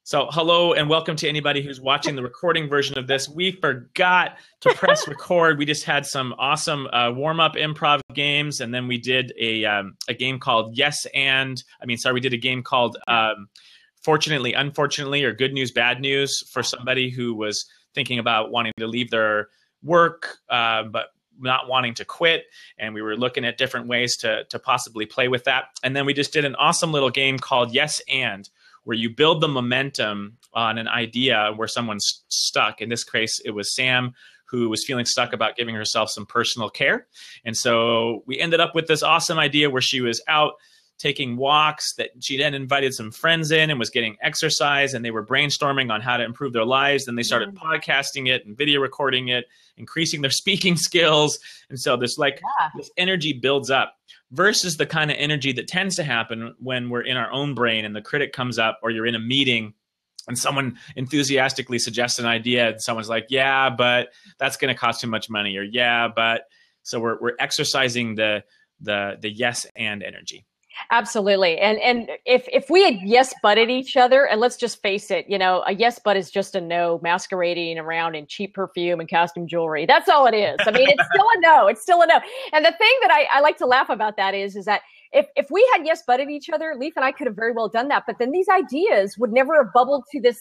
So hello and welcome to anybody who's watching the recording version of this. We forgot to press record. We just had some awesome warm-up improv games, and then we did a game called we did a game called Fortunately, Unfortunately, or Good News, Bad News for somebody who was thinking about wanting to leave their work, but not wanting to quit. And we were looking at different ways to possibly play with that. And then we just did an awesome little game called Yes and, where you build the momentum on an idea where someone's stuck. In this case, it was Sam, who was feeling stuck about giving herself some personal care. And so we ended up with this awesome idea where she was out taking walks, that she then invited some friends in and was getting exercise, and they were brainstorming on how to improve their lives. Then they started podcasting it and video recording it, increasing their speaking skills. And so this energy builds up, versus the kind of energy that tends to happen when we're in our own brain and the critic comes up, or you're in a meeting and someone enthusiastically suggests an idea and someone's like, yeah, but that's going to cost too much money, or yeah, but. So we're exercising the yes and energy. Absolutely. And if we had yes butted each other, and let's just face it, a yes but is just a no masquerading around in cheap perfume and costume jewelry. That's all it is. I mean, it's still a no. It's still a no. And the thing that I like to laugh about that is that if we had yes butted each other, Leaf and I could have very well done that. But then these ideas would never have bubbled to this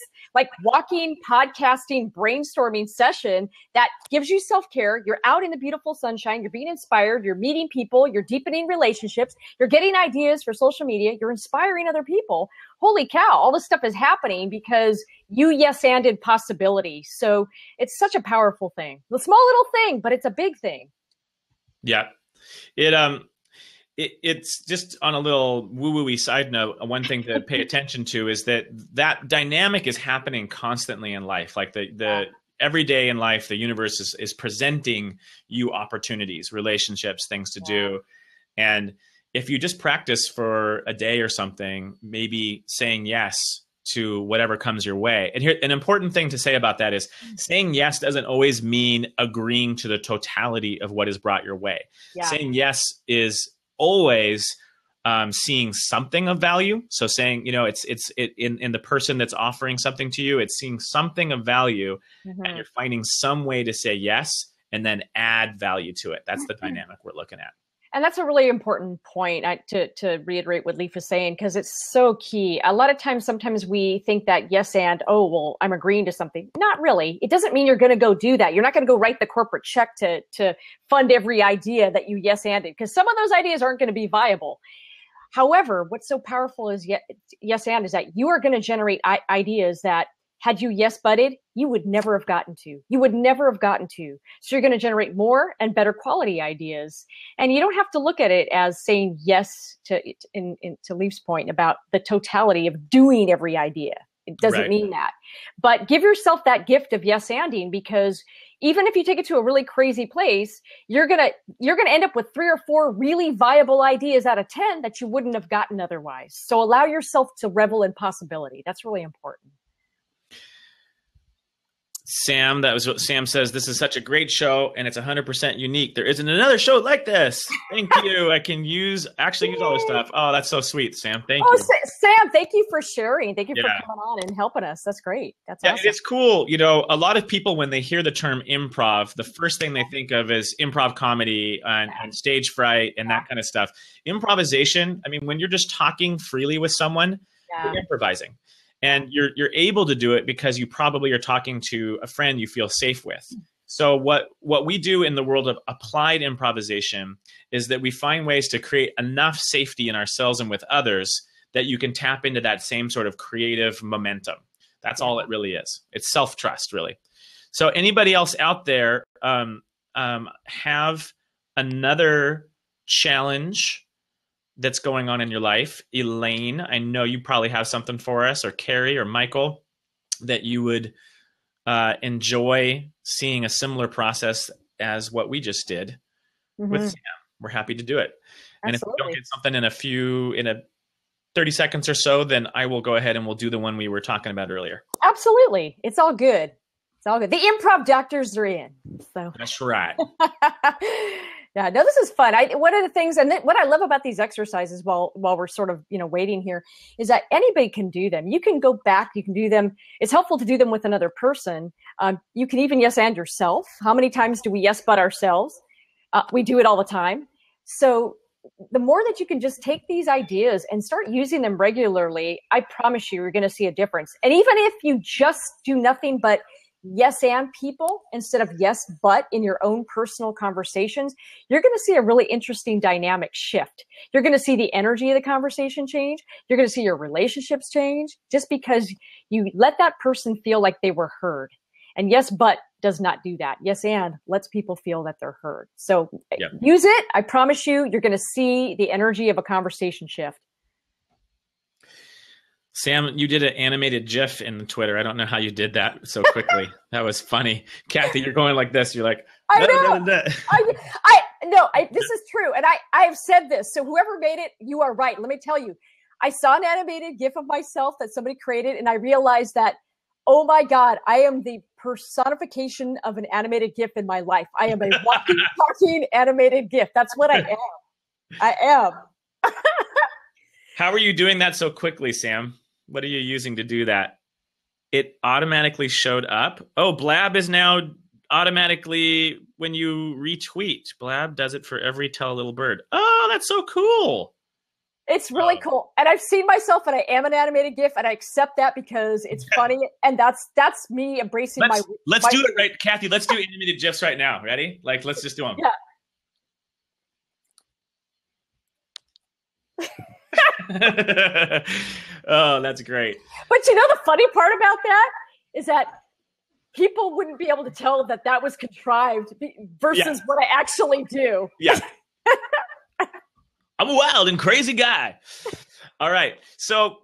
walking, podcasting, brainstorming session that gives you self-care. You're out in the beautiful sunshine. You're being inspired. You're meeting people. You're deepening relationships. You're getting ideas for social media. You're inspiring other people. Holy cow, all this stuff is happening because you yes-anded possibility. So it's such a powerful thing. The small little thing, but it's a big thing. Yeah. It's just on a little woo-woo-y side note. One thing to pay attention to is that dynamic is happening constantly in life. Like the every day in life, the universe is presenting you opportunities, relationships, things to do. And if you just practice for a day or something, maybe saying yes to whatever comes your way. And here, an important thing to say about that is saying yes doesn't always mean agreeing to the totality of what is brought your way. Yeah. Saying yes is always seeing something of value. So saying, it's in the person that's offering something to you, it's seeing something of value, and you're finding some way to say yes and then add value to it. That's the dynamic we're looking at. And that's a really important point to reiterate what Leaf is saying, because it's so key. A lot of times, sometimes we think that yes and, I'm agreeing to something. Not really. It doesn't mean you're going to go do that. You're not going to go write the corporate check to fund every idea that you yes-anded, because some of those ideas aren't going to be viable. However, what's so powerful is yes and is that you are going to generate ideas that, had you yes butted, you would never have gotten to. You would never have gotten to. So you're going to generate more and better quality ideas. And you don't have to look at it as saying yes to Leaf's point about the totality of doing every idea. It doesn't mean that. But give yourself that gift of yes-anding, because even if you take it to a really crazy place, you're gonna end up with 3 or 4 really viable ideas out of 10 that you wouldn't have gotten otherwise. So allow yourself to revel in possibility. That's really important. Sam, that was what Sam says. This is such a great show, and it's 100% unique. There isn't another show like this. Thank you. I can use all this stuff. Oh, that's so sweet, Sam. Thank you. Sam, thank you for sharing. Thank you for coming on and helping us. That's great. That's awesome. It's cool. A lot of people, when they hear the term improv, the first thing they think of is improv comedy and stage fright and that kind of stuff. Improvisation, when you're just talking freely with someone, you're improvising. And you're able to do it because you probably are talking to a friend you feel safe with. So what we do in the world of applied improvisation is that we find ways to create enough safety in ourselves and with others that you can tap into that same sort of creative momentum. That's all it really is. It's self-trust, really. So anybody else out there have another challenge that's going on in your life? Elaine, I know you probably have something for us, or Carrie or Michael, that you would enjoy seeing a similar process as what we just did with Sam. We're happy to do it. Absolutely. And if we don't get something in a 30 seconds or so, then I will go ahead and we'll do the one we were talking about earlier. Absolutely. It's all good. It's all good. The improv doctors are in. So that's right. Yeah, no, this is fun. One of the things, and what I love about these exercises while we're sort of, waiting here, is that anybody can do them. You can go back, you can do them. It's helpful to do them with another person. You can even yes and yourself. How many times do we yes but ourselves? We do it all the time. So the more that you can just take these ideas and start using them regularly, I promise you're going to see a difference. And even if you just do nothing but yes and people instead of yes but in your own personal conversations, you're going to see a really interesting dynamic shift. You're going to see the energy of the conversation change. You're going to see your relationships change just because you let that person feel like they were heard. And yes but does not do that. Yes and lets people feel that they're heard. So use it. I promise you're going to see the energy of a conversation shift. Sam, you did an animated GIF in Twitter. I don't know how you did that so quickly. That was funny. Kathy, you're going like this. You're like, I know. This is true. And I have said this. So whoever made it, you are right. Let me tell you, I saw an animated GIF of myself that somebody created, and I realized that, oh my God, I am the personification of an animated GIF in my life. I am a walking, talking animated GIF. That's what I am. I am. How are you doing that so quickly, Sam? What are you using to do that? It automatically showed up. Oh, Blab is now automatically when you retweet. Blab does it for every Tell a Little Bird. Oh, that's so cool. It's really cool. And I've seen myself, and I am an animated GIF, and I accept that because it's funny. And that's me embracing Let's do it right, Kathy. Let's do animated GIFs right now. Ready? Like, let's just do them. Yeah. Oh, that's great. But the funny part about that is that people wouldn't be able to tell that that was contrived versus what I actually do. Yeah. I'm a wild and crazy guy. All right. So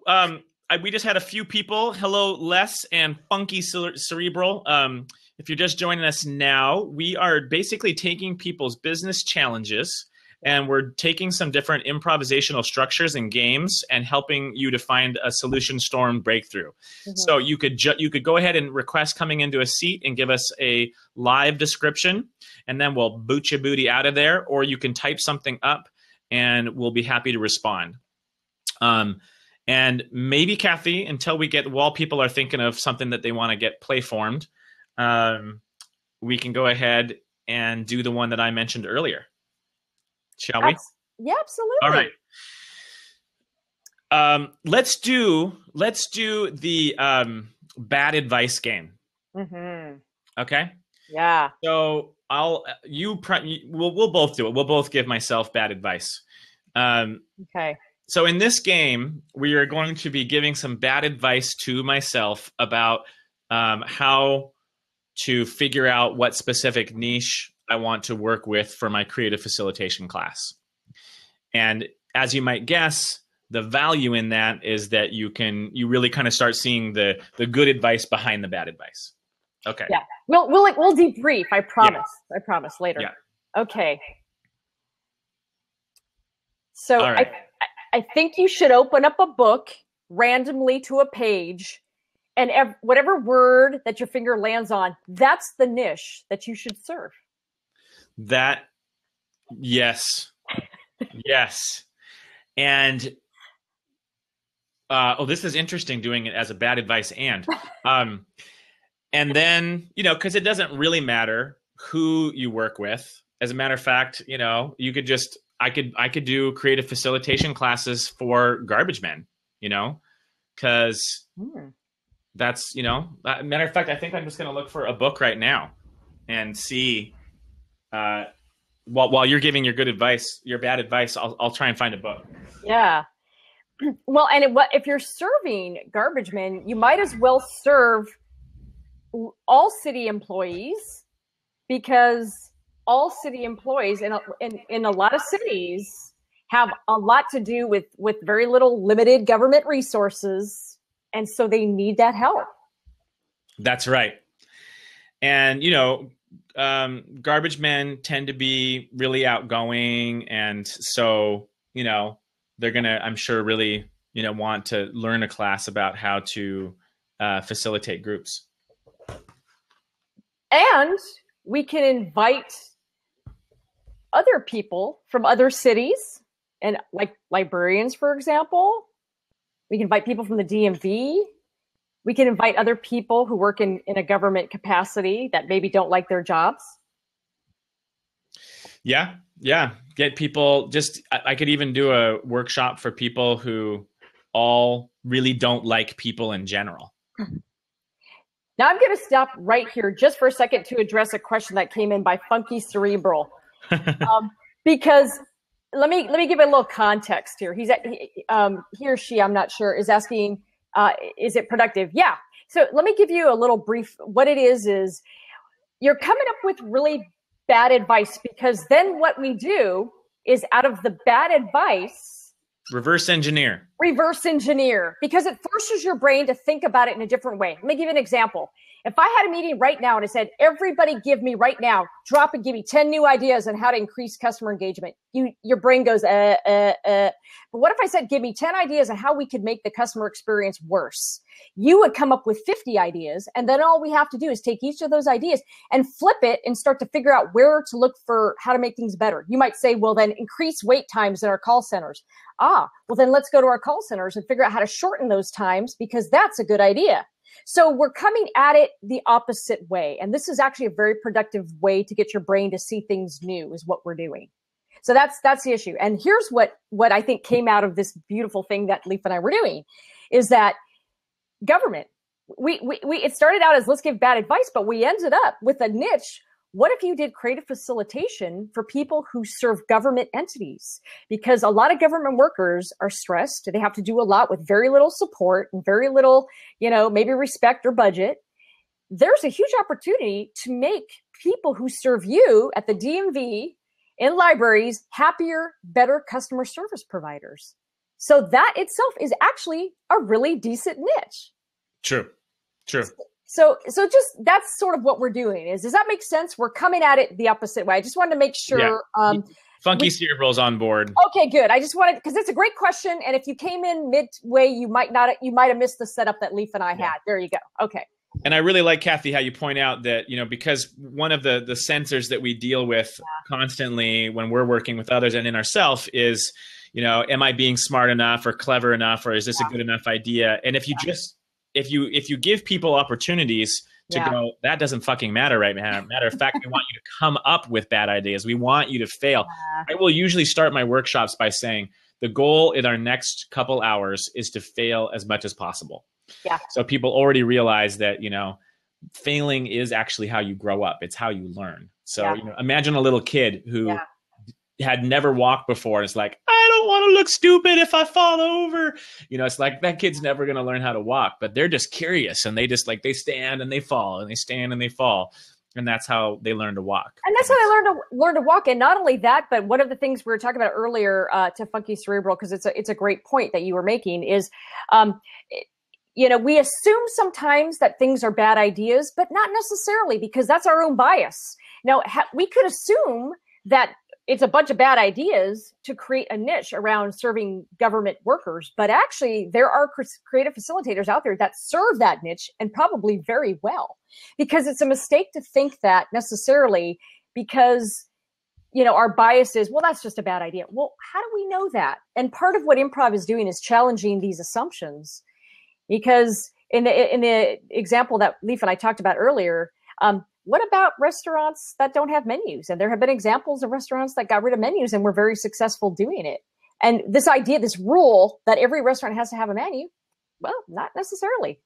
we just had a few people. Hello, Les and Funky Cerebral. If you're just joining us now, we are basically taking people's business challenges, and we're taking some different improvisational structures and games and helping you to find a solution storm breakthrough. Mm-hmm. So you could go ahead and request coming into a seat and give us a live description, and then we'll boot your booty out of there, or you can type something up and we'll be happy to respond. And maybe, Kathy, while people are thinking of something that they want to get play formed, we can go ahead and do the one that I mentioned earlier. Shall we? Yeah, absolutely. All right. Let's do the bad advice game. Mm-hmm. Okay. Yeah. So we'll both do it. We'll both give myself bad advice. Okay. So in this game, we are going to be giving some bad advice to myself about how to figure out what specific niche I want to work with for my creative facilitation class. And as you might guess, the value in that is that you really kind of start seeing the good advice behind the bad advice. Okay. Yeah. We'll debrief. I promise. Yeah. I promise later. Yeah. Okay. So right. I think you should open up a book randomly to a page, and whatever word that your finger lands on, that's the niche that you should serve. Yes. Yes. And this is interesting doing it as a bad advice and then, because it doesn't really matter who you work with. As a matter of fact, you could just, I could do creative facilitation classes for garbage men, because that's, matter of fact, I think I'm just going to look for a book right now and see, while you're giving your good advice, your bad advice, I'll try and find a book. Yeah. Well, and if you're serving garbage men, you might as well serve all city employees, because all city employees in a lot of cities have a lot to do with very little limited government resources. And so they need that help. That's right. And, garbage men tend to be really outgoing. And so, they're going to, I'm sure, really, want to learn a class about how to facilitate groups. And we can invite other people from other cities, and like librarians, for example. We can invite people from the DMV. We can invite other people who work in a government capacity that maybe don't like their jobs. Yeah. Get people I could even do a workshop for people who all really don't like people in general. Now I'm going to stop right here just for a second to address a question that came in by Funky Cerebral. Because let me give a little context here. He or she, I'm not sure, is asking, is it productive? Yeah. So let me give you a little brief. What it is you're coming up with really bad advice, because then what we do is out of the bad advice, reverse engineer, because it forces your brain to think about it in a different way. Let me give you an example. If I had a meeting right now and I said, everybody give me right now, drop and give me 10 new ideas on how to increase customer engagement, your brain goes, But what if I said, give me 10 ideas on how we could make the customer experience worse? You would come up with 50 ideas. And then all we have to do is take each of those ideas and flip it and start to figure out where to look for how to make things better. You might say, well, then increase wait times in our call centers. Well, then let's go to our call centers and figure out how to shorten those times, because that's a good idea. So we're coming at it the opposite way. And this is actually a very productive way to get your brain to see things new, is what we're doing. So that's the issue. And here's what I think came out of this beautiful thing that Leif and I were doing, is that government, it started out as let's give bad advice, but we ended up with a niche. What if you did creative facilitation for people who serve government entities? Because a lot of government workers are stressed. They have to do a lot with very little support and very little, maybe respect or budget. There's a huge opportunity to make people who serve you at the DMV, in libraries, happier, better customer service providers. So that itself is actually a really decent niche. True. So just that's sort of what we're doing. Does that make sense? We're coming at it the opposite way. I just wanted to make sure. Yeah. Funky Cerebral's on board. Okay, good. I just wanted, because it's a great question, and if you came in midway, you might have missed the setup that Leif and I had. There you go. Okay. And I really like, Kathy, how you point out that, because one of the sensors that we deal with constantly when we're working with others and in ourselves is, am I being smart enough or clever enough, or is this a good enough idea? And if you if you give people opportunities to go, that doesn't fucking matter right now. Matter of fact, we want you to come up with bad ideas. We want you to fail. I will usually start my workshops by saying the goal in our next couple hours is to fail as much as possible. Yeah. So people already realize that, failing is actually how you grow up. It's how you learn. So imagine a little kid who had never walked before. And it's like, I don't want to look stupid if I fall over. It's like that kid's never going to learn how to walk, but they're just curious. And they just they stand and they fall and they stand and they fall. And that's how they learn to walk. And that's how they learn to walk. And not only that, but one of the things we were talking about earlier to Funky Cerebral, because it's a great point that you were making, is, we assume sometimes that things are bad ideas, but not necessarily, because that's our own bias. Now, we could assume that it's a bunch of bad ideas to create a niche around serving government workers. But actually, there are creative facilitators out there that serve that niche, and probably very well. Because it's a mistake to think that necessarily, because, our bias is, well, that's just a bad idea. Well, how do we know that? And part of what improv is doing is challenging these assumptions. Because in the example that Leif and I talked about earlier, what about restaurants that don't have menus? And there have been examples of restaurants that got rid of menus and were very successful doing it. And this idea, this rule that every restaurant has to have a menu, well, not necessarily.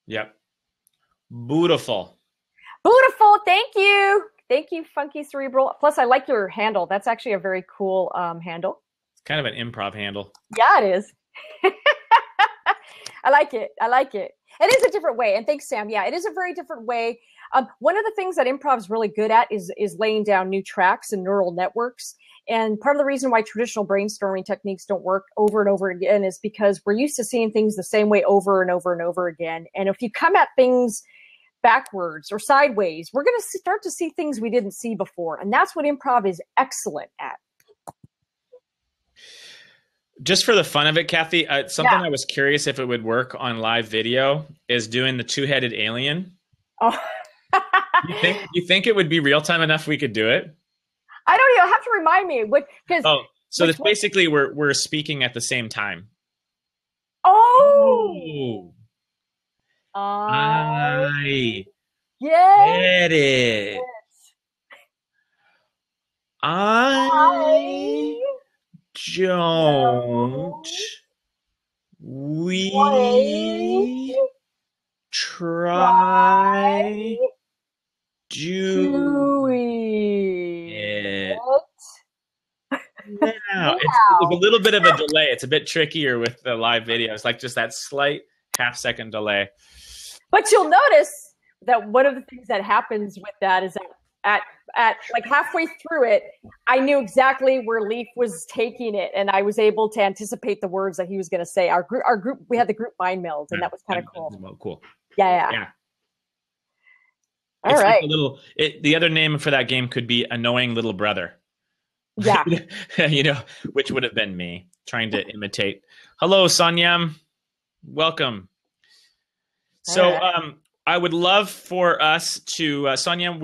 Yep. Beautiful. Thank you. Thank you, Funky Cerebral. Plus, I like your handle. That's actually a very cool handle. It's kind of an improv handle. Yeah, it is. I like it. It is a different way. And thanks, Sam. Yeah, it is a very different way. One of the things that improv is really good at is laying down new tracks and neural networks. And part of the reason why traditional brainstorming techniques don't work over and over again is because we're used to seeing things the same way over and over and over again. And if you come at things backwards or sideways, we're going to start to see things we didn't see before. And that's what improv is excellent at. Just for the fun of it, Kathy, something I was curious if it would work on live video is doing the two-headed alien. Oh. You think it would be real time enough we could do it? I don't even have to remind me because. Oh, so this basically we're speaking at the same time. Oh. I get it. I don't. We try doing it. Wow. It's a little bit of a delay. It's a bit trickier with the live video. It's like just that slight half-second delay. But you'll notice that one of the things that happens with that is that at like halfway through it, I knew exactly where Leaf was taking it, and I was able to anticipate the words that he was going to say. Our group, we had the group mind meld, and that was kind of cool. Cool. Yeah. All it's right. Like the other name for that game could be Annoying Little Brother. Yeah. Which would have been me trying to imitate. Hello, Sanyam. Welcome. So I would love for us to, Sanyam,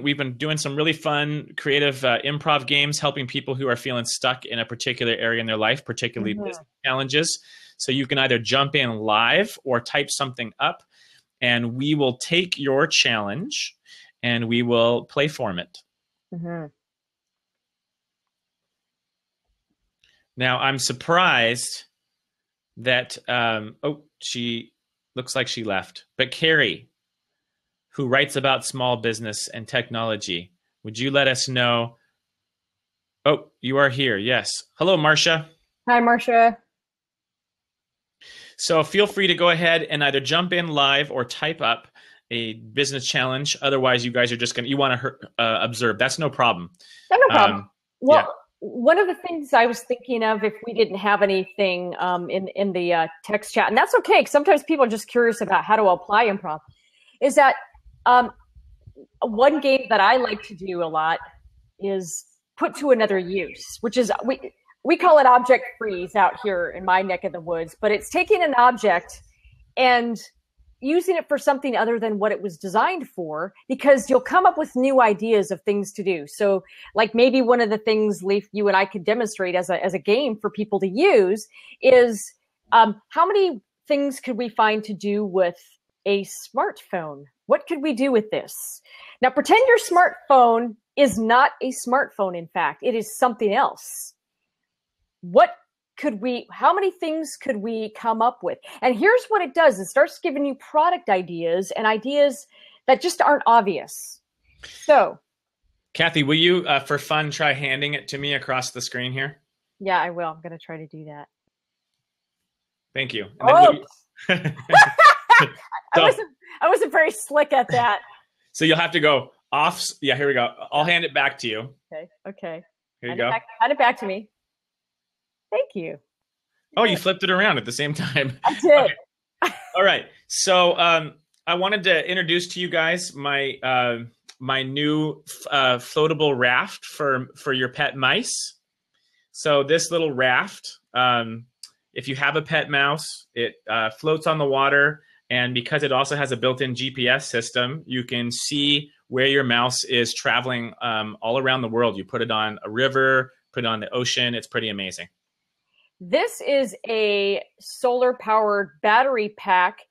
we've been doing some really fun, creative improv games, helping people who are feeling stuck in a particular area in their life, particularly business challenges. So you can either jump in live or type something up, and we will take your challenge and we will play form it. Mm-hmm. Now, I'm surprised that, she looks like she left. But Carrie, who writes about small business and technology, would you let us know? Oh, you are here. Yes. Hello, Marcia. Hi, Marcia. So feel free to go ahead and either jump in live or type up a business challenge. Otherwise, you guys are just you want to observe. That's no problem. No problem. One of the things I was thinking of, if we didn't have anything in the text chat, and that's okay, because sometimes people are just curious about how to apply improv, is that one game that I like to do a lot is put to another use, which is we call it object freeze out here in my neck of the woods, but it's taking an object and using it for something other than what it was designed for, because you'll come up with new ideas of things to do. So like maybe one of the things, Leif, you and I could demonstrate as a game for people to use is how many things could we find to do with a smartphone? What could we do with this? Now pretend your smartphone is not a smartphone. In fact, it is something else. How many things could we come up with? And here's what it does. It starts giving you product ideas and ideas that just aren't obvious. So, Kathy, will you, for fun, try handing it to me across the screen here? Yeah, I will. I'm going to try to do that. Thank you. I wasn't very slick at that. So you'll have to go off. Yeah, here we go. I'll hand it back to you. Okay. Here you go. Hand it back to me. Thank you. Oh, you flipped it around at the same time. I did. Okay. All right. So I wanted to introduce to you guys my my new floatable raft for your pet mice. So this little raft, if you have a pet mouse, it floats on the water. And because it also has a built-in GPS system, you can see where your mouse is traveling all around the world. You put it on a river, put it on the ocean. It's pretty amazing. This is a solar-powered battery pack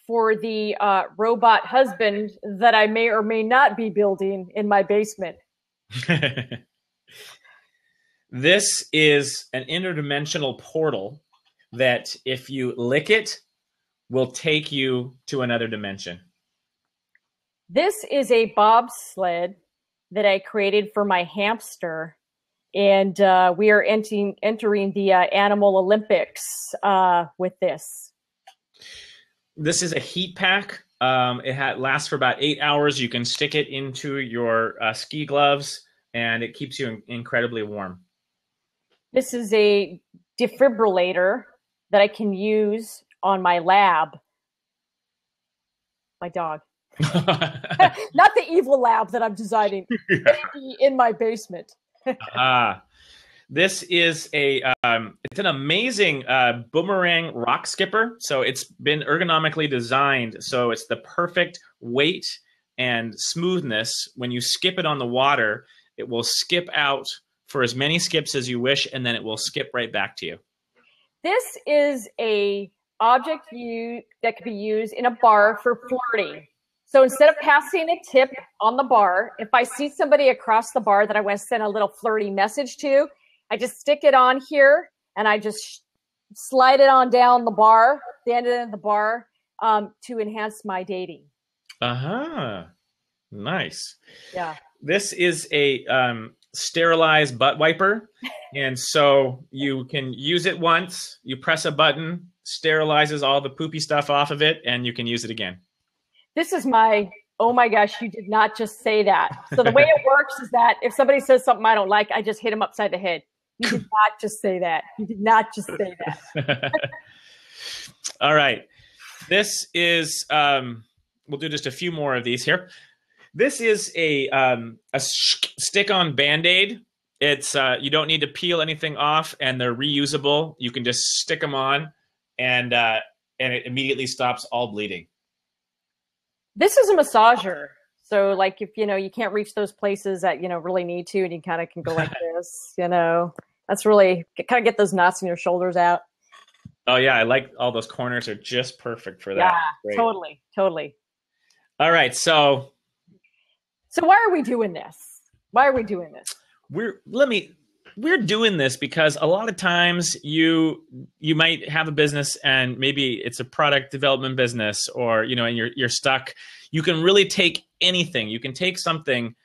for the robot husband that I may or may not be building in my basement. This is an interdimensional portal that, if you lick it, will take you to another dimension. This is a bobsled that I created for my hamster. And we are entering the Animal Olympics with this. This is a heat pack. It lasts for about 8 hours. You can stick it into your ski gloves, and it keeps you incredibly warm. This is a defibrillator that I can use on my lab. My dog. Not the evil lab that I'm designing in my basement. This is it's an amazing boomerang rock skipper. So it's been ergonomically designed so it's the perfect weight and smoothness when you skip it on the water. It will skip out for as many skips as you wish, and then it will skip right back to you. This is a object that could be used in a bar for flirting. So instead of passing a tip on the bar, if I see somebody across the bar that I want to send a little flirty message to, I just stick it on here and I just slide it on down the bar, the end of the bar, to enhance my dating. Nice. Yeah. This is a sterilized butt wiper. And so you can use it once, you press a button, sterilizes all the poopy stuff off of it, and you can use it again. This is oh my gosh, you did not just say that. So the way it works is that if somebody says something I don't like, I just hit them upside the head. You did not just say that. You did not just say that. All right. This is, we'll do just a few more of these here. This is a stick-on Band-Aid. It's you don't need to peel anything off, and they're reusable. You can just stick them on, and it immediately stops all bleeding. This is a massager. So like if, you can't reach those places that, really need to, and you kind of can go like this, that's really kind of get those knots in your shoulders out. Oh yeah. I like all those corners are just perfect for that. Yeah, Great. Totally. All right. So why are we doing this? We're doing this because a lot of times you might have a business and maybe it's a product development business, or and you're stuck. You can really take anything. You can take something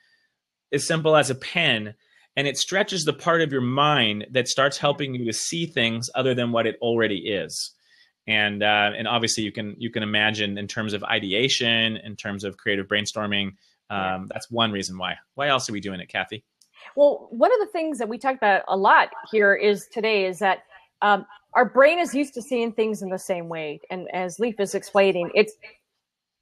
as simple as a pen, and it stretches the part of your mind that starts helping you to see things other than what it already is. And obviously you can imagine in terms of ideation, in terms of creative brainstorming. That's one reason why. Why else are we doing it, Kathy? Well, one of the things that we talk about a lot here is that our brain is used to seeing things in the same way. And as Leif is explaining,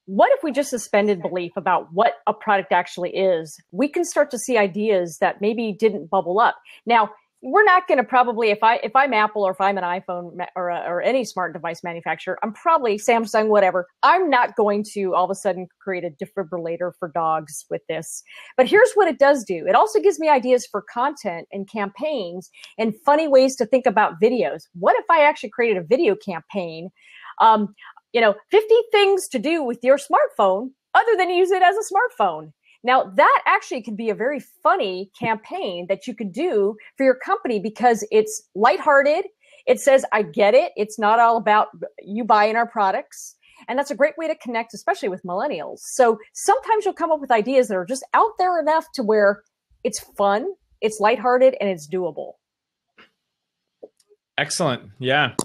what if we just suspended belief about what a product actually is? We can start to see ideas that maybe didn't bubble up. Now, we're not going to probably, if I'm Apple or if I'm an iPhone or any smart device manufacturer, I'm probably Samsung, whatever. I'm not going to all of a sudden create a defibrillator for dogs with this. But here's what it does do. It also gives me ideas for content and campaigns and funny ways to think about videos. What if I actually created a video campaign? 50 things to do with your smartphone other than use it as a smartphone. Now, that actually could be a very funny campaign that you could do for your company because it's lighthearted. It says, I get it. It's not all about you buying our products. And that's a great way to connect, especially with millennials. So sometimes you'll come up with ideas that are just out there enough to where it's fun, it's lighthearted, and it's doable. Excellent. Yeah.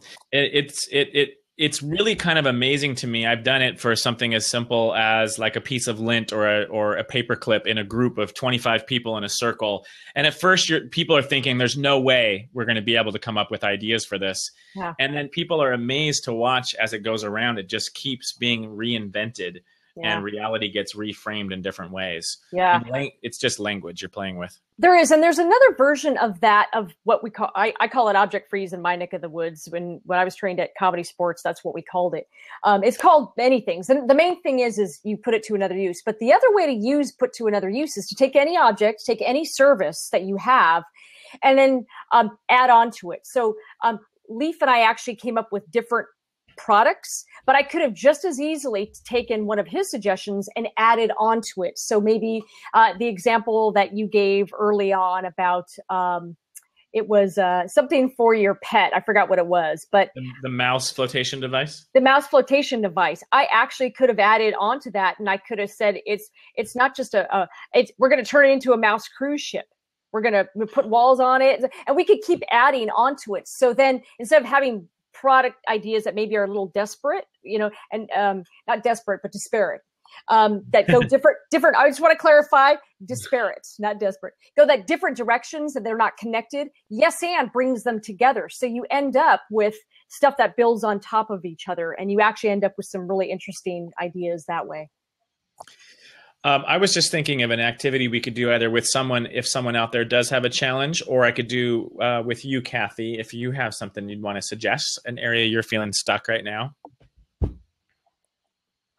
It's really kind of amazing to me. I've done it for something as simple as like a piece of lint or a paper clip in a group of 25 people in a circle. And at first people are thinking there's no way we're going to be able to come up with ideas for this. Yeah. And then people are amazed to watch as it goes around. It just keeps being reinvented. Yeah. And reality gets reframed in different ways. Yeah. And it's just language you're playing with. There is. And there's another version of that, of what we call, I call it object freeze in my neck of the woods. When I was trained at Comedy Sports, that's what we called it. It's called many things. And the main thing is you put it to another use. But the other way to put to another use is to take any object, take any service that you have, and then add on to it. So Leif and I actually came up with different products, but I could have just as easily taken one of his suggestions and added onto it. So maybe the example that you gave early on about it was something for your pet. I forgot what it was, but the mouse flotation device. The mouse flotation device. I actually could have added onto that, and I could have said it's not just we're going to turn it into a mouse cruise ship. We're going to put walls on it, and we could keep adding onto it. So then instead of having product ideas that maybe are a little desperate, and not desperate, but disparate, that go different. I just want to clarify, disparate, not desperate. Go that different directions and they're not connected. Yes, and brings them together. So you end up with stuff that builds on top of each other, and you actually end up with some really interesting ideas that way. I was just thinking of an activity we could do either with someone, if someone out there does have a challenge, or I could do with you, Kathy, if you have something you'd want to suggest, an area you're feeling stuck right now.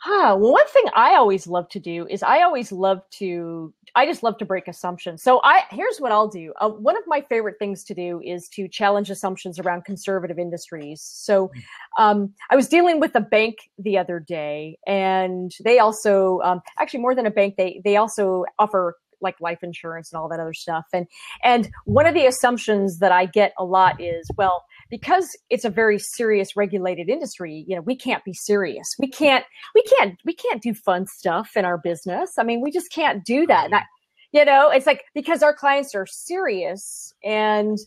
Well, one thing I always love to do is I always love to I just love to break assumptions. So here's what I'll do. One of my favorite things to do is to challenge assumptions around conservative industries. So I was dealing with a bank the other day, and they also, actually more than a bank, they also offer like life insurance and all that other stuff. And one of the assumptions that I get a lot is, well, because it's a very serious regulated industry, we can't be serious. We can't do fun stuff in our business. I mean, we just can't do that. It's like, because our clients are serious and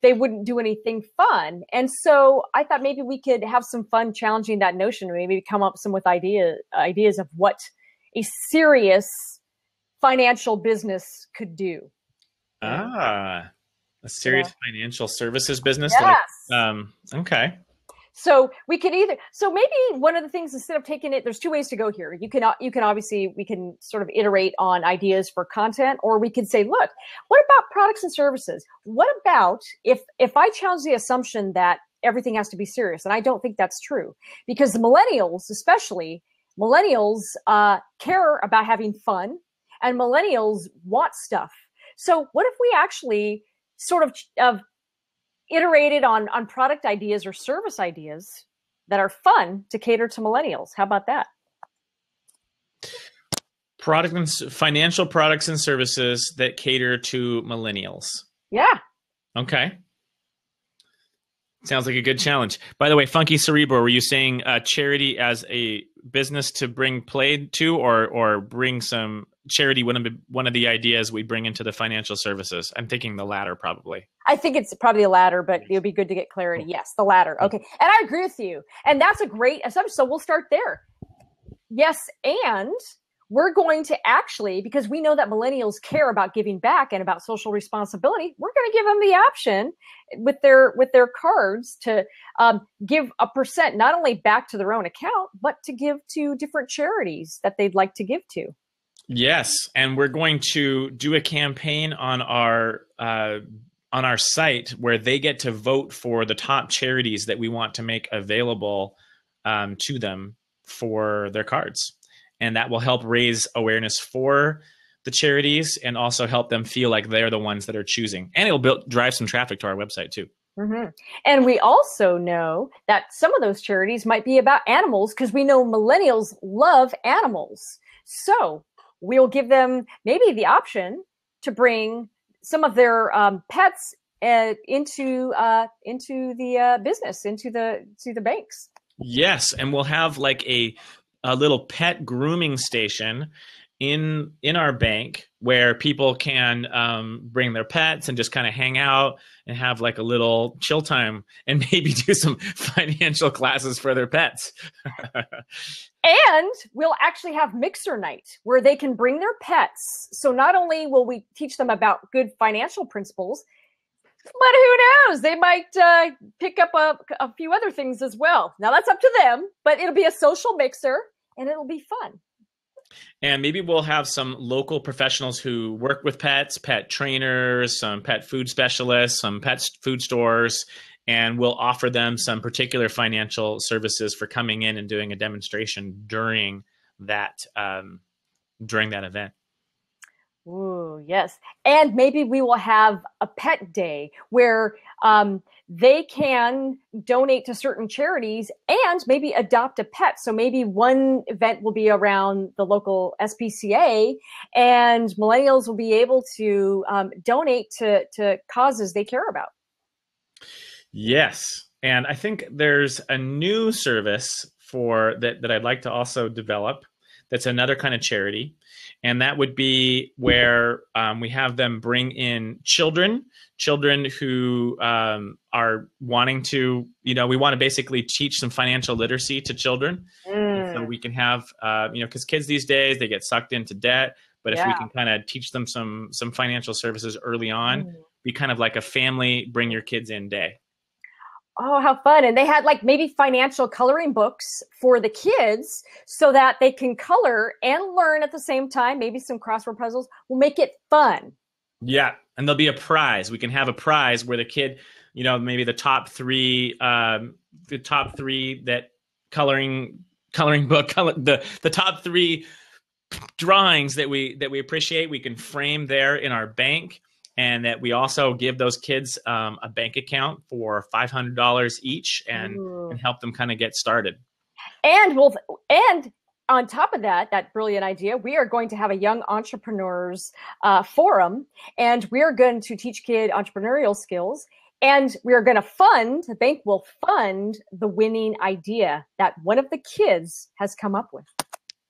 they wouldn't do anything fun. And so I thought maybe we could have some fun challenging that notion, maybe come up with ideas of what a serious financial business could do. A serious financial services business. Yes. Okay. So we could maybe one of the things, instead of taking it, there's two ways to go here. You can obviously, we can sort of iterate on ideas for content, or we could say, look, what about products and services? What about if I challenge the assumption that everything has to be serious? And I don't think that's true, because the millennials, especially care about having fun, and millennials want stuff. So what if we actually sort of iterated on product ideas or service ideas that are fun to cater to millennials? How about that? Financial products and services that cater to millennials. Yeah. Okay. Sounds like a good challenge. By the way, Funky Cerebro, were you saying charity as a business to bring play to, or bring some charity? One of the ideas we bring into the financial services? I'm thinking the latter, probably. I think it's probably the latter, but it would be good to get clarity. Yes, the latter. Okay. And I agree with you. And that's a great assumption. So we'll start there. Yes. And we're going to actually, because we know that millennials care about giving back and about social responsibility, we're going to give them the option with their cards to give a percent, not only back to their own account, but to give to different charities that they'd like to give to. Yes. And we're going to do a campaign on our site where they get to vote for the top charities that we want to make available to them for their cards. And that will help raise awareness for the charities and also help them feel like they're the ones that are choosing. And it'll drive some traffic to our website too. Mm-hmm. And we also know that some of those charities might be about animals, because we know millennials love animals. So we'll give them maybe the option to bring some of their pets into the business, into the banks. Yes, and we'll have like a little pet grooming station in our bank where people can bring their pets and just kind of hang out and have like a little chill time, and maybe do some financial classes for their pets. And we'll actually have mixer night where they can bring their pets. So not only will we teach them about good financial principles, but who knows? They might pick up a few other things as well. Now that's up to them, but it'll be a social mixer and it'll be fun. And maybe we'll have some local professionals who work with pets, pet trainers, some pet food specialists, some pet food stores, and we'll offer them some particular financial services for coming in and doing a demonstration during that event. Ooh, yes. And maybe we will have a pet day where they can donate to certain charities and maybe adopt a pet. So maybe one event will be around the local SPCA, and millennials will be able to donate to causes they care about. Yes. And I think there's a new service for that I'd like to also develop. That's another kind of charity. And that would be where we have them bring in children who are wanting to, we want to basically teach some financial literacy to children. So we can have, because kids these days, they get sucked into debt. But if we can kind of teach them some financial services early on, be kind of like a family, bring your kids in day. Oh, how fun. And they had like maybe financial coloring books for the kids so that they can color and learn at the same time. Maybe some crossword puzzles will make it fun. Yeah. And there'll be a prize. We can have a prize where the kid, maybe the top three that coloring book, the top three drawings that we appreciate, we can frame there in our bank, and that we also give those kids a bank account for $500 each, and help them kind of get started. And on top of that, that brilliant idea, we are going to have a young entrepreneurs forum, and we are going to teach kids entrepreneurial skills. And we are going to the bank will fund the winning idea that one of the kids has come up with.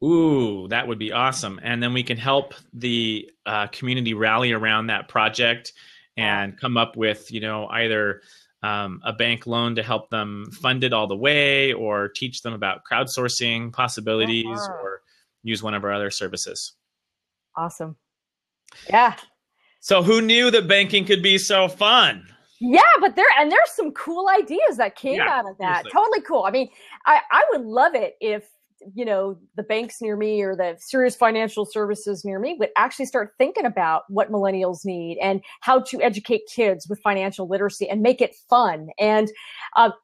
Ooh, that would be awesome. And then we can help the community rally around that project and come up with, either a bank loan to help them fund it all the way, or teach them about crowdsourcing possibilities, or use one of our other services. Awesome. Yeah. So who knew that banking could be so fun? Yeah, but there's some cool ideas that came out of that. Seriously. Totally cool. I mean, I would love it if, the banks near me or the serious financial services near me would actually start thinking about what millennials need and how to educate kids with financial literacy and make it fun. And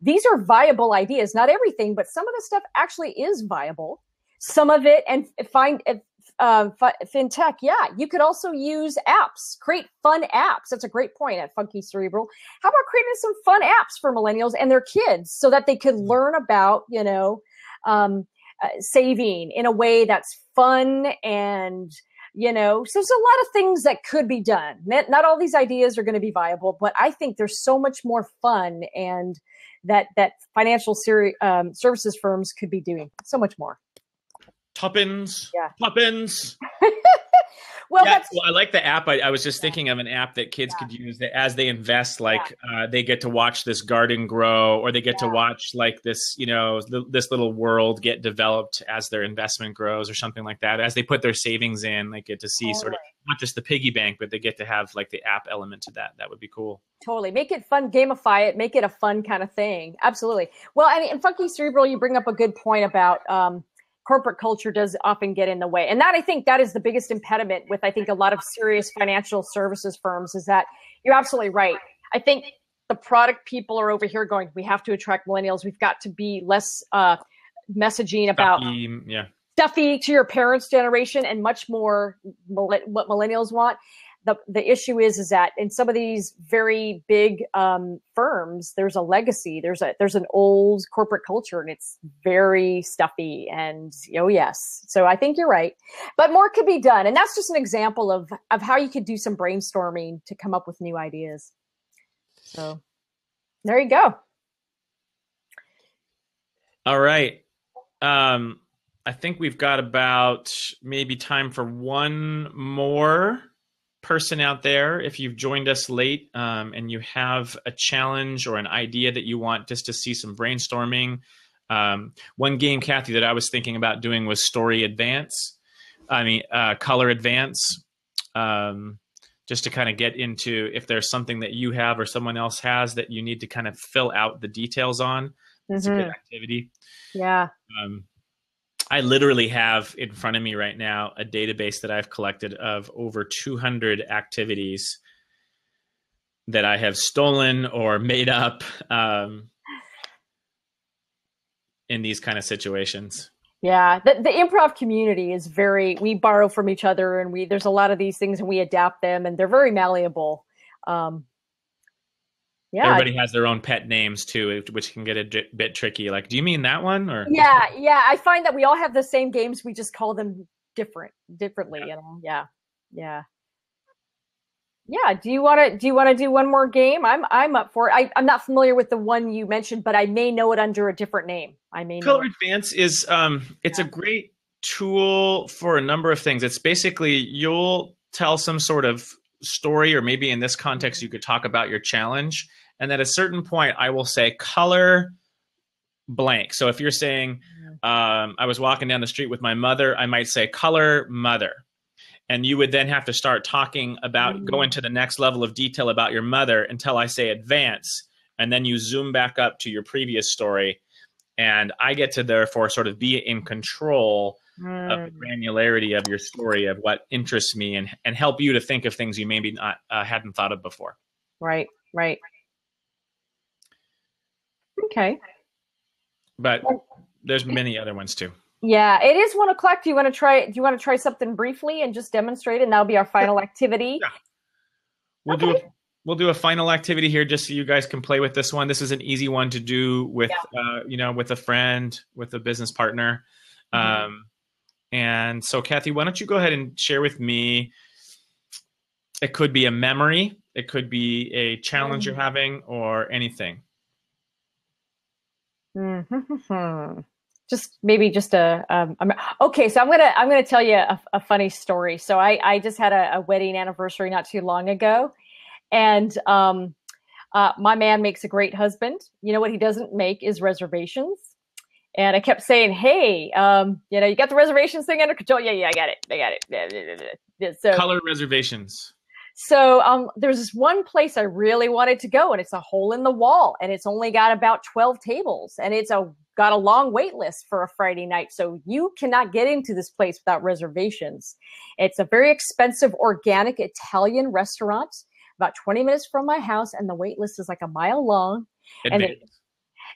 these are viable ideas, not everything, but some of the stuff actually is viable. Some of it, and fintech. Yeah. You could also use apps, create fun apps. That's a great point at Funky Cerebral. How about creating some fun apps for millennials and their kids so that they could learn about, saving in a way that's fun, and so there's a lot of things that could be done. Not all these ideas are going to be viable, but I think there's so much more fun, and that financial services firms could be doing so much more. Tuppence. Well, I like the app. I was just thinking of an app that kids could use that as they invest, they get to watch this garden grow, or they get to watch this, this little world get developed as their investment grows, or something like that. As they put their savings in, they get to see sort of not just the piggy bank, but they get to have the app element to that. That would be cool. Totally. Make it fun, gamify it, make it a fun kind of thing. Absolutely. Well, I mean, in Funky Cerebral, you bring up a good point about, corporate culture does often get in the way. And I think that is the biggest impediment with, I think, a lot of serious financial services firms, is that you're absolutely right. I think the product people are over here going, we have to attract millennials. We've got to be less messaging about stuffy to your parents' generation, and much more what millennials want. The issue is that in some of these very big firms, there's a legacy. There's an old corporate culture, and it's very stuffy. And yes, so I think you're right, but more could be done. And that's just an example of how you could do some brainstorming to come up with new ideas. So there you go. All right. I think we've got about maybe time for one more person out there. If you've joined us late and you have a challenge or an idea that you want just to see some brainstorming, one game, Kathy, that I was thinking about doing was Color Advance, just to kind of get into if there's something that you have or someone else has that you need to kind of fill out the details on. It's a good activity. Yeah. I literally have in front of me right now a database that I've collected of over 200 activities that I have stolen or made up in these kind of situations. Yeah, the improv community is we borrow from each other, and there's a lot of these things, and we adapt them, and they're very malleable. Yeah. Everybody has their own pet names too, which can get a bit tricky. Like, do you mean that one? Or yeah. I find that we all have the same games. We just call them differently. Yeah. Do you want to do one more game? I'm up for it. I'm not familiar with the one you mentioned, but I may know it under a different name. Color Advance is it's a great tool for a number of things. It's basically you'll tell some sort of story, or maybe in this context you could talk about your challenge, and at a certain point I will say color blank. So if you're saying I was walking down the street with my mother, I might say color mother, and you would then have to start talking about go into the next level of detail about your mother until I say advance, and then you zoom back up to your previous story, and I get to therefore sort of be in control of the granularity of your story, of what interests me, and help you to think of things you maybe not hadn't thought of before. Right. Okay. But there's many other ones too. Yeah, it is 1 o'clock. Do you want to try? Do you want to try something briefly and just demonstrate, and that'll be our final activity? Yeah. We'll do a final activity here just so you guys can play with this one. This is an easy one to do with with a friend, with a business partner. And so Kathy, why don't you go ahead and share with me, it could be a memory, it could be a challenge you're having, or anything. Just maybe just okay. So I'm gonna tell you a funny story. So I just had a wedding anniversary not too long ago, and my man makes a great husband. You know what he doesn't make is reservations. And I kept saying, "Hey, you got the reservations thing under control?" Yeah, I got it. So color reservations. So there's this one place I really wanted to go, and it's a hole in the wall, and it's only got about 12 tables, and it's got a long wait list for a Friday night. So you cannot get into this place without reservations. It's a very expensive organic Italian restaurant, about 20 minutes from my house, and the wait list is like a mile long.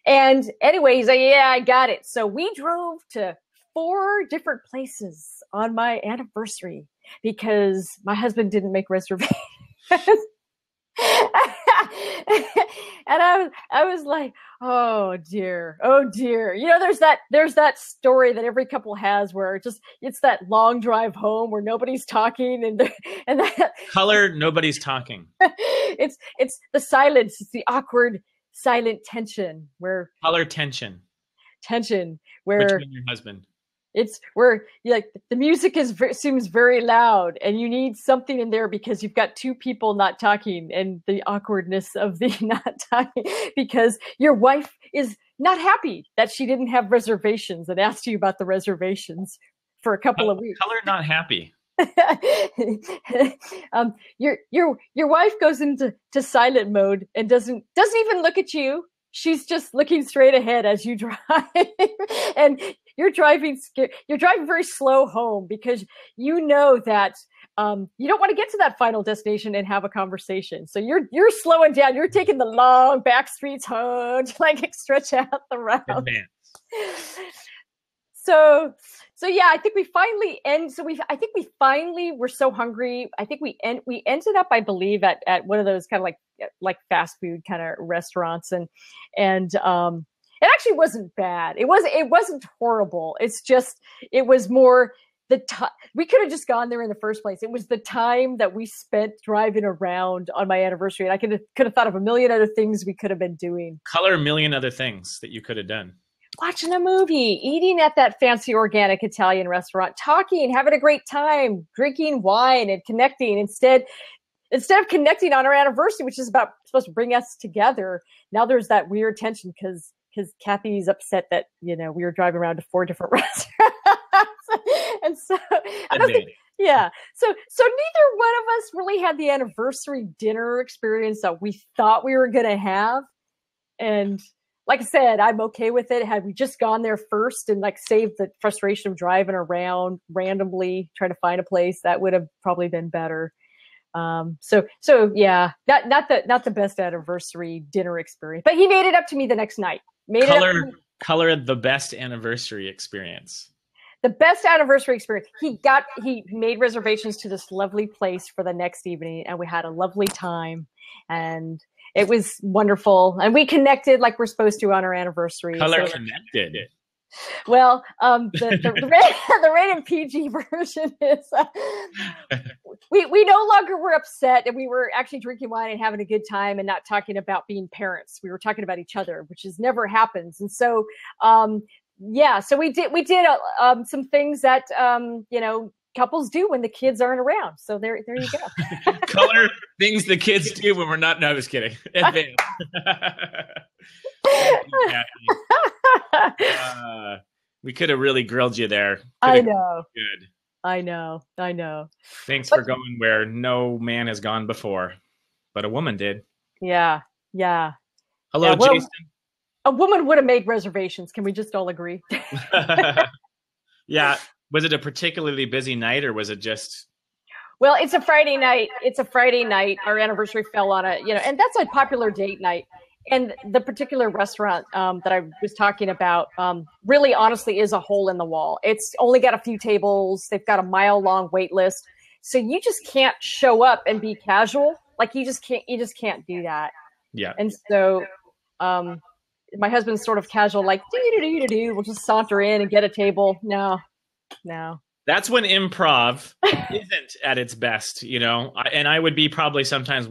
And anyway, he's like, "Yeah, I got it." So we drove to 4 different places on my anniversary because my husband didn't make reservations. And I was like, oh dear. There's that story that every couple has where it's that long drive home where nobody's talking and that color, nobody's talking. It's the silence, it's the awkward silent tension where color tension where between your husband. It's where the music seems very loud, and you need something in there because you've got 2 people not talking, and the awkwardness of the not talking because your wife is not happy that she didn't have reservations and asked you about the reservations for a couple of weeks. Color not happy. Your wife goes into silent mode and doesn't even look at you. She's just looking straight ahead as you drive, and you're driving very slow home because you know that you don't want to get to that final destination and have a conversation. So you're slowing down. You're taking the long back streets home to stretch out the route. So yeah, I think we finally we're so hungry. I think we ended up, I believe, at one of those kind of like fast food kind of restaurants, and it actually wasn't bad. It wasn't horrible. It's just, it was more the time. We could have just gone there in the first place. It was the time that we spent driving around on my anniversary, and I could have thought of a million other things we could have been doing. Color a million other things that you could have done. Watching a movie, eating at that fancy organic Italian restaurant, talking, having a great time, drinking wine and connecting instead of connecting on our anniversary, which is supposed to bring us together. Now there's that weird tension because Kathy's upset that, we were driving around to 4 different restaurants. And so I don't think, yeah. So neither one of us really had the anniversary dinner experience that we thought we were going to have. And like I said, I'm okay with it. Had we just gone there first and saved the frustration of driving around randomly trying to find a place, that would have probably been better. So yeah, not the best anniversary dinner experience, but he made it up to me the next night. Color the best anniversary experience. The best anniversary experience. He made reservations to this lovely place for the next evening, and we had a lovely time, and it was wonderful. And we connected like we're supposed to on our anniversary. Connected. Well, the rated PG version is we no longer were upset, and we were actually drinking wine and having a good time and not talking about being parents. We were talking about each other, which never happens. And so, so we did some things that couples do when the kids aren't around. So there you go. Color things the kids do when we're not. No, I was kidding. We could have really grilled you there. I know. Good. I know. Thanks for going where no man has gone before, but a woman did. Yeah. Hello, Jason. A woman would have made reservations. Can we just all agree? Yeah. Was it a particularly busy night, or was it just? Well, it's a Friday night. Our anniversary fell on and that's a popular date night. And the particular restaurant that I was talking about really honestly is a hole in the wall. It's only got a few tables. They've got a mile-long wait list. So you just can't show up and be casual. Like you just can't do that. Yeah. And so my husband's sort of casual, like, do, we'll just saunter in and get a table. No. That's when improv isn't at its best, and I would be probably sometimes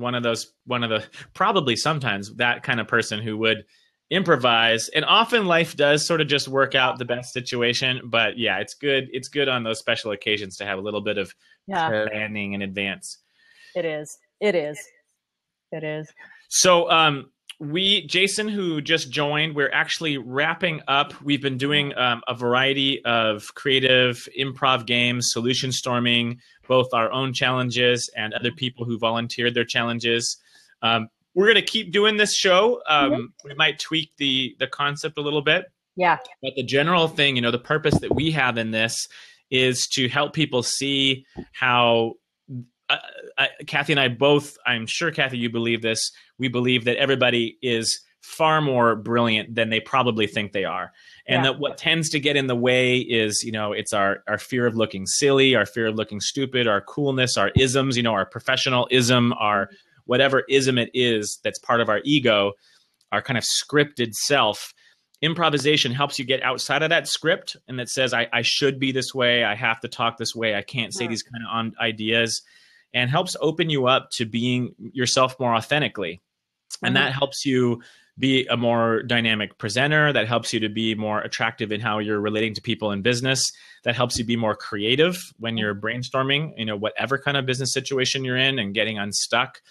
probably sometimes that kind of person who would improvise. And often life does sort of just work out the best situation. But yeah, it's good. It's good on those special occasions to have a little bit of planning in advance. It is. So, Jason, who just joined, we're actually wrapping up. We've been doing a variety of creative improv games, SolutionStorming, both our own challenges and other people who volunteered their challenges. We're going to keep doing this show. We might tweak the concept a little bit. Yeah. But the general thing, the purpose that we have in this is to help people see how Kathy and I both, I'm sure, Kathy, you believe this. We believe that everybody is far more brilliant than they probably think they are. And that what tends to get in the way is, it's our fear of looking silly, our fear of looking stupid, our coolness, our isms, our professionalism, our whatever ism it is that's part of our ego, our kind of scripted self. Improvisation helps you get outside of that script and that says, I should be this way. I have to talk this way. I can't say these kind of ideas. And helps open you up to being yourself more authentically. And that helps you be a more dynamic presenter. That helps you to be more attractive in how you're relating to people in business. That helps you be more creative when you're brainstorming, whatever kind of business situation you're in and getting unstuck.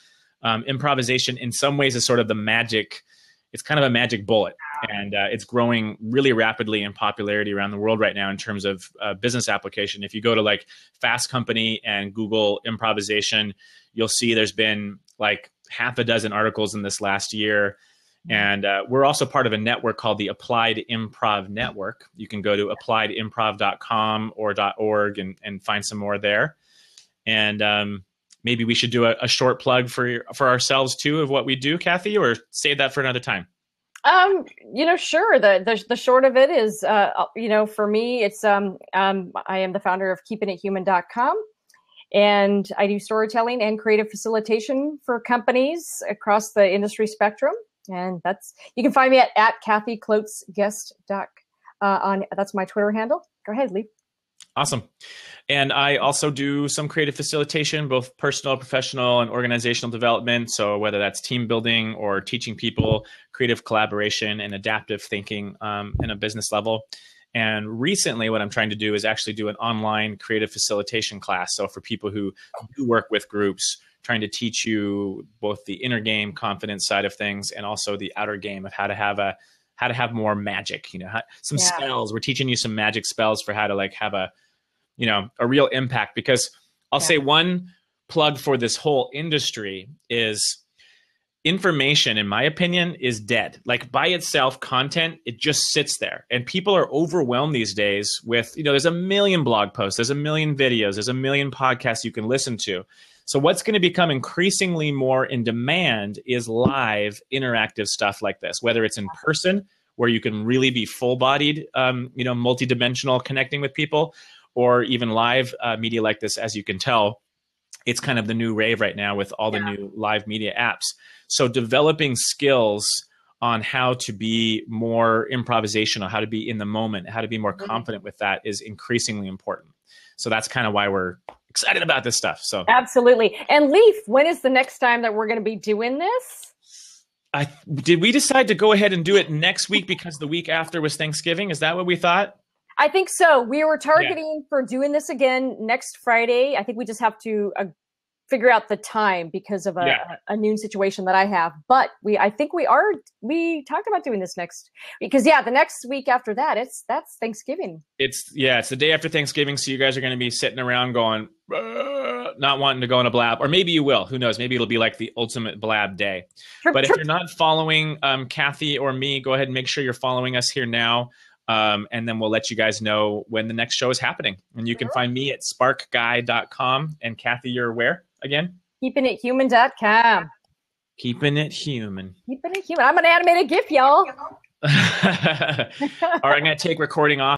Improvisation in some ways is sort of the magic. It's kind of a magic bullet. And it's growing really rapidly in popularity around the world right now in terms of business application. If you go to like Fast Company and Google improvisation, you'll see there's been like half a dozen articles in this last year. And we're also part of a network called the Applied Improv Network. You can go to appliedimprov.com or .org and find some more there. And maybe we should do a short plug for ourselves too of what we do, Kathy, or save that for another time. Sure. The short of it is, for me, it's, I am the founder of keepingithuman.com, and I do storytelling and creative facilitation for companies across the industry spectrum. And you can find me at Kathy Klotes Guest that's my Twitter handle. Go ahead, Lee. Awesome. And I also do some creative facilitation, both personal, professional, and organizational development. So whether that's team building or teaching people creative collaboration and adaptive thinking in a business level. And recently what I'm trying to do is actually do an online creative facilitation class. So for people who do work with groups, trying to teach you both the inner game confidence side of things and also the outer game of how to have more magic, some spells. We're teaching you some magic spells for how to have a real impact, because I'll say one plug for this whole industry is information, in my opinion, is dead. Like by itself, content, it just sits there. And people are overwhelmed these days with, there's a million blog posts, there's a million videos, there's a million podcasts you can listen to. So what's going to become increasingly more in demand is live interactive stuff like this, whether it's in person, where you can really be full-bodied, multidimensional connecting with people, or even live media like this. As you can tell, it's kind of the new rave right now with all the new live media apps. So developing skills on how to be more improvisational, how to be in the moment, how to be more confident with that is increasingly important. So that's kind of why we're excited about this stuff. So absolutely. And Leaf, when is the next time that we're going to be doing this? Did we decide to go ahead and do it next week because the week after was Thanksgiving? Is that what we thought? I think so. We were targeting for doing this again next Friday. I think we just have to figure out the time because of a noon situation that I have. But we talked about doing this next, because the next week after that, that's Thanksgiving. It's the day after Thanksgiving. So you guys are going to be sitting around going, not wanting to go on a blab, or maybe you will, who knows? Maybe it'll be like the ultimate blab day. But if you're not following Kathy or me, go ahead and make sure you're following us here now. And then we'll let you guys know when the next show is happening. And you can find me at sparkguy.com. And Kathy, you're where again? keepingithuman.com. Keeping it human. Keeping it human. I'm an animated GIF, y'all. All right, I'm going to take recording off.